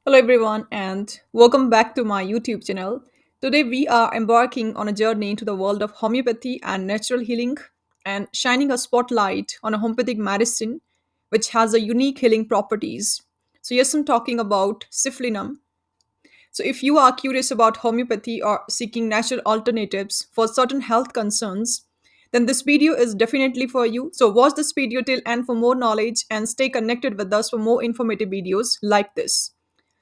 Hello, everyone, and welcome back to my YouTube channel. Today, we are embarking on a journey into the world of homeopathy and natural healing and shining a spotlight on a homeopathic medicine which has a unique healing properties. So, yes, I'm talking about Syphilinum. So, if you are curious about homeopathy or seeking natural alternatives for certain health concerns, then this video is definitely for you. So, watch this video till end for more knowledge and stay connected with us for more informative videos like this.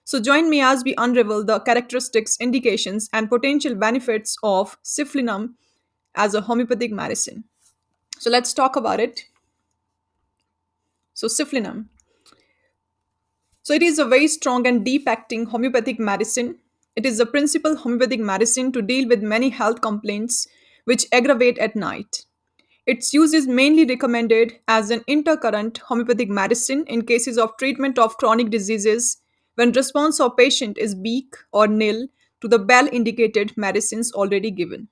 So join me as we unravel the characteristics, indications, and potential benefits of syphilinum as a homeopathic medicine. So let's talk about it. So syphilinum. So it is a very strong and deep acting homeopathic medicine. It is the principal homeopathic medicine to deal with many health complaints which aggravate at night. Its use is mainly recommended as an intercurrent homeopathic medicine in cases of treatment of chronic diseases when response of patient is weak or nil to the well indicated medicines already given.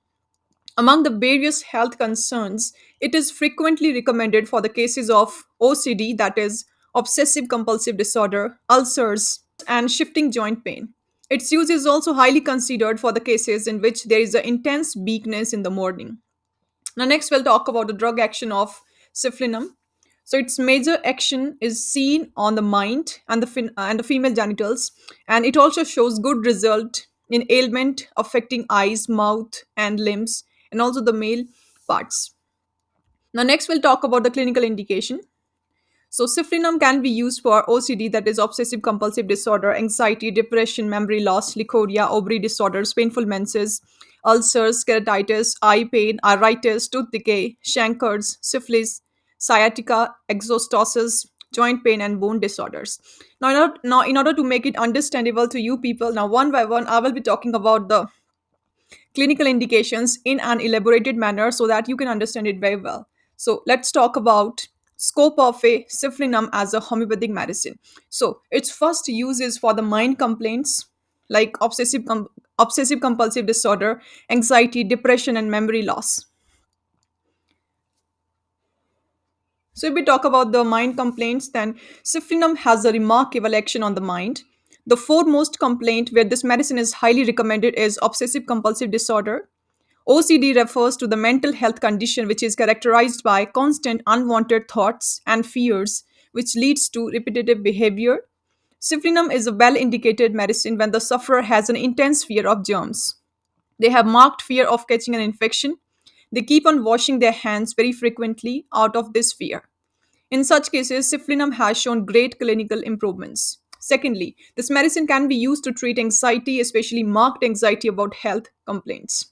Among the various health concerns, it is frequently recommended for the cases of OCD, that is, obsessive compulsive disorder, ulcers, and shifting joint pain. Its use is also highly considered for the cases in which there is an intense weakness in the morning. Now, next we'll talk about the drug action of syphilinum. So, its major action is seen on the mind and the female genitals, and it also shows good result in ailment affecting eyes, mouth, and limbs, and also the male parts. Now, next we'll talk about the clinical indication. So, syphilinum can be used for OCD, that is obsessive compulsive disorder, anxiety, depression, memory loss, leukorrhea, ovary disorders, painful menses, ulcers, keratitis, eye pain, arthritis, tooth decay, chancres, syphilis, sciatica, exostosis, joint pain, and bone disorders. Now, in order to make it understandable to you people, now one by one, I will be talking about the clinical indications in an elaborated manner so that you can understand it very well. So let's talk about scope of a syphilinum as a homeopathic medicine. So its first use is for the mind complaints like obsessive compulsive disorder, anxiety, depression, and memory loss. So, if we talk about the mind complaints, then syphilinum has a remarkable action on the mind. The foremost complaint where this medicine is highly recommended is obsessive compulsive disorder. OCD refers to the mental health condition which is characterized by constant unwanted thoughts and fears, which leads to repetitive behavior. Syphilinum is a well indicated medicine when the sufferer has an intense fear of germs. They have marked fear of catching an infection. They keep on washing their hands very frequently out of this fear. In such cases, syphilinum has shown great clinical improvements. Secondly, this medicine can be used to treat anxiety, especially marked anxiety about health complaints.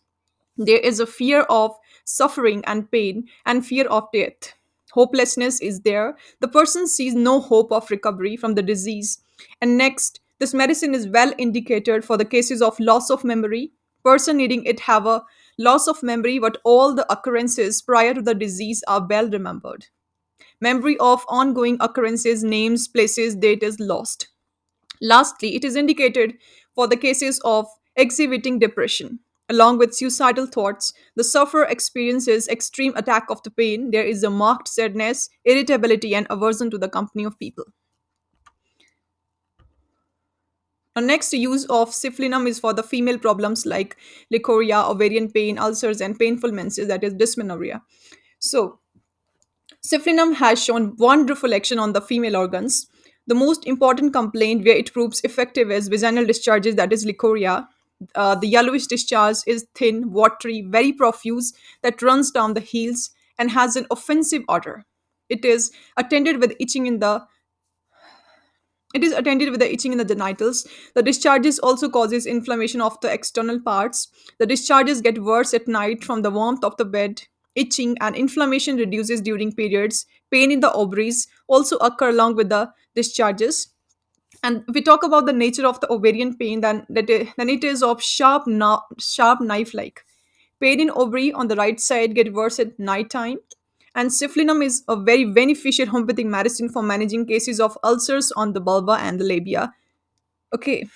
There is a fear of suffering and pain and fear of death. Hopelessness is there. The person sees no hope of recovery from the disease. And next, this medicine is well indicated for the cases of loss of memory. Person needing it have a loss of memory, but all the occurrences prior to the disease are well remembered. Memory of ongoing occurrences, names, places, date is lost. Lastly, it is indicated for the cases of exhibiting depression. Along with suicidal thoughts, the sufferer experiences extreme attack of the pain. There is a marked sadness, irritability, and aversion to the company of people. The next use of syphilinum is for the female problems like leukorrhea, ovarian pain, ulcers, and painful menses, that is dysmenorrhea. So, syphilinum has shown wonderful action on the female organs. The most important complaint where it proves effective is vaginal discharges, that is leukorrhea. The yellowish discharge is thin, watery, very profuse, that runs down the heels and has an offensive odor. It is attended with itching in the it is attended with the itching in the genitals. The discharges also causes inflammation of the external parts. The discharges get worse at night from the warmth of the bed. Itching and inflammation reduces during periods. Pain in the ovaries also occur along with the discharges. And if we talk about the nature of the ovarian pain, then it is of sharp knife like. Pain in ovary on the right side get worse at night time. And syphilinum is a very beneficial homeopathic medicine for managing cases of ulcers on the vulva and the labia. Okay,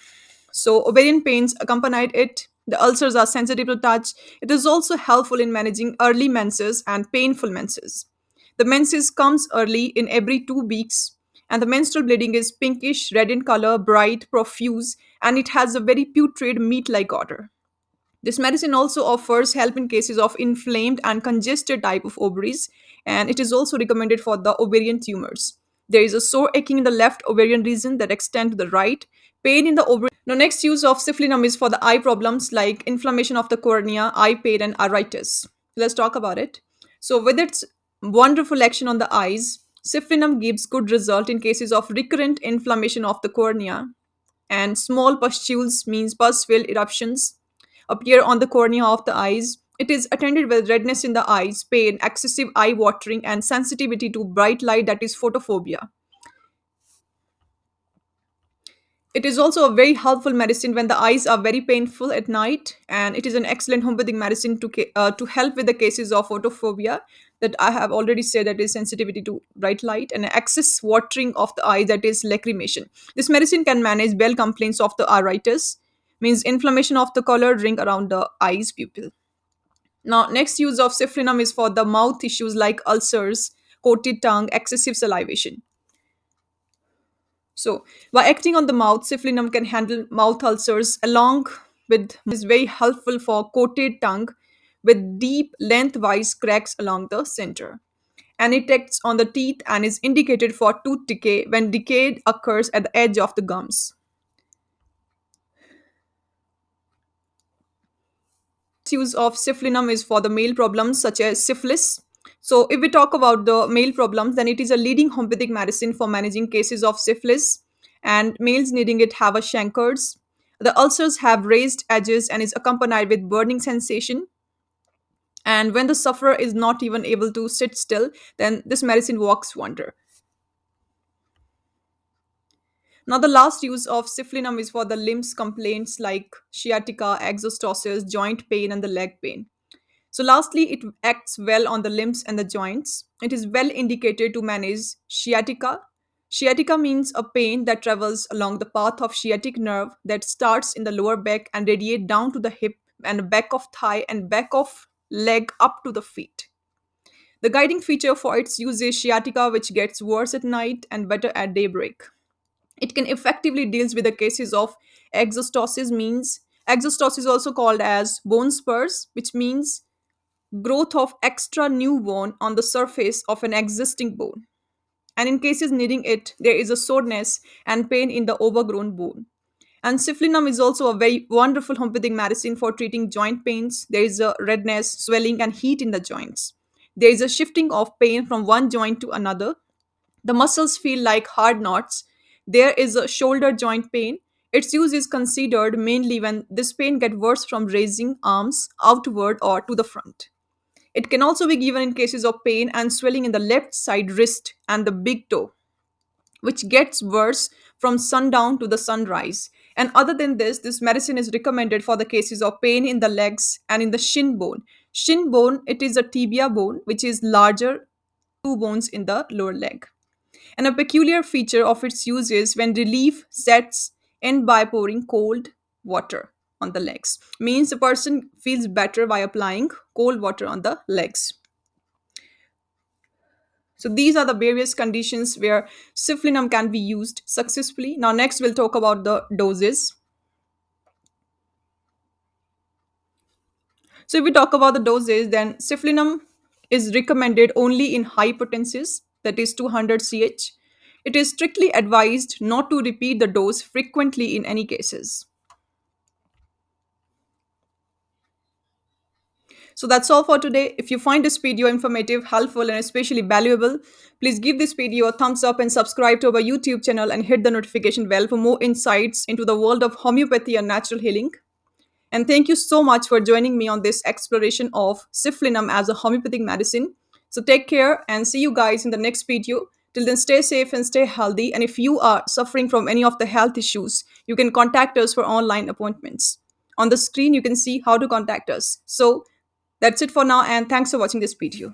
so ovarian pains accompanied it. The ulcers are sensitive to touch. It is also helpful in managing early menses and painful menses. The menses comes early in every 2 weeks, And the menstrual bleeding is pinkish red in color, bright, profuse, and it has a very putrid meat like odor. This medicine also offers help in cases of inflamed and congested type of ovaries, and it is also recommended for the ovarian tumors. There is a sore aching in the left ovarian region that extend to the right, pain in the ovary. Now, next use of syphilinum is for the eye problems like inflammation of the cornea, eye pain, and iritis. Let's talk about it. So, with its wonderful action on the eyes, syphilinum gives good result in cases of recurrent inflammation of the cornea, and small pustules means pus-filled eruptions appear on the cornea of the eyes. It is attended with redness in the eyes, pain, excessive eye watering, and sensitivity to bright light, that is photophobia. It is also a very helpful medicine when the eyes are very painful at night, and it is an excellent homeopathic medicine to help with the cases of photophobia that I have already said, that is sensitivity to bright light, and excess watering of the eye, that is lacrimation. This medicine can manage bell complaints of the iritis, means inflammation of the colored ring around the eyes pupil. Now, next use of syphilinum is for the mouth issues like ulcers, coated tongue, excessive salivation. So, by acting on the mouth, syphilinum can handle mouth ulcers along with is very helpful for coated tongue with deep lengthwise cracks along the center. And it acts on the teeth and is indicated for tooth decay when decay occurs at the edge of the gums. Use of syphilinum is for the male problems such as syphilis. So, if we talk about the male problems, then it is a leading homeopathic medicine for managing cases of syphilis, and males needing it have a chancres. The ulcers have raised edges and is accompanied with burning sensation. And when the sufferer is not even able to sit still, then this medicine works wonder. Now, the last use of syphilinum is for the limbs complaints like sciatica, exostosis, joint pain, and the leg pain. So, lastly, it acts well on the limbs and the joints. It is well indicated to manage sciatica. Sciatica means a pain that travels along the path of sciatic nerve that starts in the lower back and radiate down to the hip and back of thigh and back of leg up to the feet. The guiding feature for its use is sciatica, which gets worse at night and better at daybreak. It can effectively deals with the cases of exostosis, means exostosis also called as bone spurs, which means growth of extra new bone on the surface of an existing bone. And in cases needing it, there is a soreness and pain in the overgrown bone. And syphilinum is also a very wonderful homeopathic medicine for treating joint pains. There is a redness, swelling, and heat in the joints. There is a shifting of pain from one joint to another. The muscles feel like hard knots. There is a shoulder joint pain. Its use is considered mainly when this pain gets worse from raising arms outward or to the front. It can also be given in cases of pain and swelling in the left side wrist and the big toe, which gets worse from sundown to the sunrise. And other than this, this medicine is recommended for the cases of pain in the legs and in the shin bone. Shin bone, it is a tibia bone, which is larger two bones in the lower leg. And a peculiar feature of its use is when relief sets in by pouring cold water on the legs. Means the person feels better by applying cold water on the legs. So these are the various conditions where syphilinum can be used successfully. Now next we'll talk about the doses. So if we talk about the doses, then syphilinum is recommended only in high potencies, that is 200 Ch. It is strictly advised not to repeat the dose frequently in any cases. So that's all for today. If you find this video informative, helpful, and especially valuable, please give this video a thumbs up and subscribe to our YouTube channel and hit the notification bell for more insights into the world of homeopathy and natural healing. And thank you so much for joining me on this exploration of syphilinum as a homeopathic medicine. So take care and see you guys in the next video. Till then, stay safe and stay healthy. And if you are suffering from any of the health issues, you can contact us for online appointments. On the screen, you can see how to contact us. So that's it for now, and thanks for watching this video.